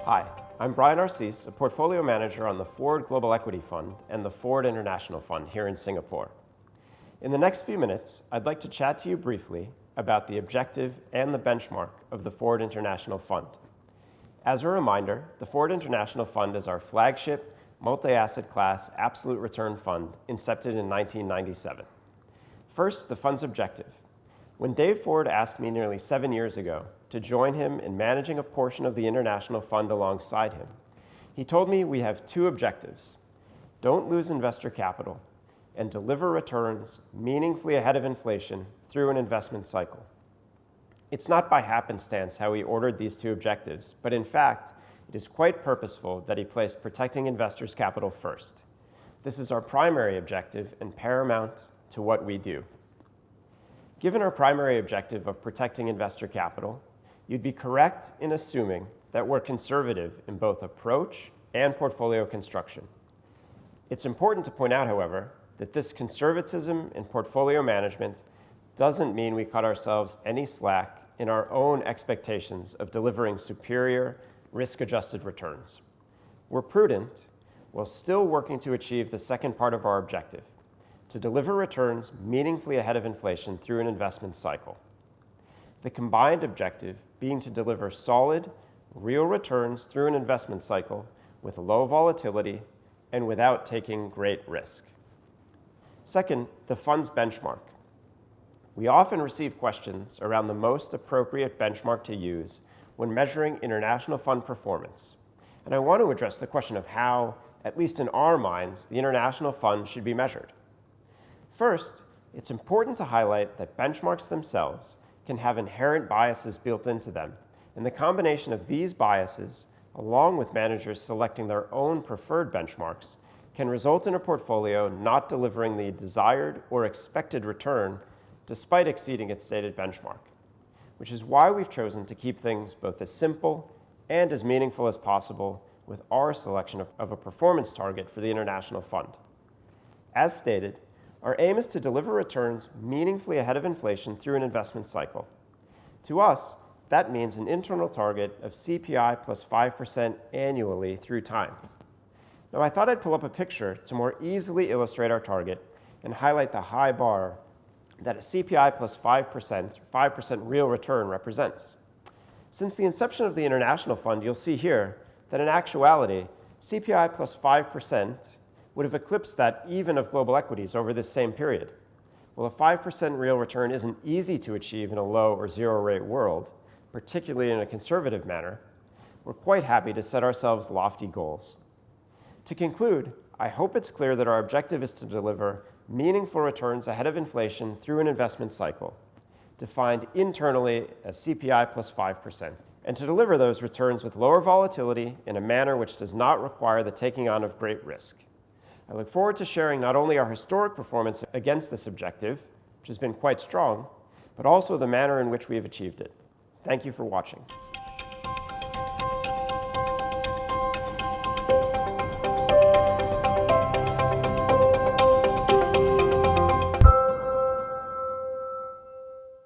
Hi, I'm Brian Arcese, a portfolio manager on the Ford Global Equity Fund and the Ford International Fund here in Singapore. In the next few minutes, I'd like to chat to you briefly about the objective and the benchmark of the Ford International Fund. As a reminder, the Ford International Fund is our flagship multi-asset class absolute return fund incepted in 1997. First, the fund's objective. When Dave Ford asked me nearly 7 years ago to join him in managing a portion of the International Fund alongside him, he told me we have two objectives: don't lose investor capital and deliver returns meaningfully ahead of inflation through an investment cycle. It's not by happenstance how he ordered these two objectives, but in fact, it is quite purposeful that he placed protecting investors' capital first. This is our primary objective and paramount to what we do. Given our primary objective of protecting investor capital, you'd be correct in assuming that we're conservative in both approach and portfolio construction. It's important to point out, however, that this conservatism in portfolio management doesn't mean we cut ourselves any slack in our own expectations of delivering superior risk-adjusted returns. We're prudent while still working to achieve the second part of our objective: to deliver returns meaningfully ahead of inflation through an investment cycle. The combined objective being to deliver solid, real returns through an investment cycle with low volatility and without taking great risk. Second, the fund's benchmark. We often receive questions around the most appropriate benchmark to use when measuring international fund performance. And I want to address the question of how, at least in our minds, the international fund should be measured. First, it's important to highlight that benchmarks themselves can have inherent biases built into them, and the combination of these biases, along with managers selecting their own preferred benchmarks, can result in a portfolio not delivering the desired or expected return despite exceeding its stated benchmark, which is why we've chosen to keep things both as simple and as meaningful as possible with our selection of a performance target for the International Fund. As stated, our aim is to deliver returns meaningfully ahead of inflation through an investment cycle. To us, that means an internal target of CPI plus 5% annually through time. Now, I thought I'd pull up a picture to more easily illustrate our target and highlight the high bar that a CPI plus 5%, 5% real return represents. Since the inception of the International Fund, you'll see here that in actuality, CPI plus 5% would have eclipsed that even of global equities over this same period. Well, a 5% real return isn't easy to achieve in a low or zero rate world, particularly in a conservative manner. We're quite happy to set ourselves lofty goals. To conclude, I hope it's clear that our objective is to deliver meaningful returns ahead of inflation through an investment cycle, defined internally as CPI plus 5%, and to deliver those returns with lower volatility in a manner which does not require the taking on of great risk. I look forward to sharing not only our historic performance against this objective, which has been quite strong, but also the manner in which we have achieved it. Thank you for watching.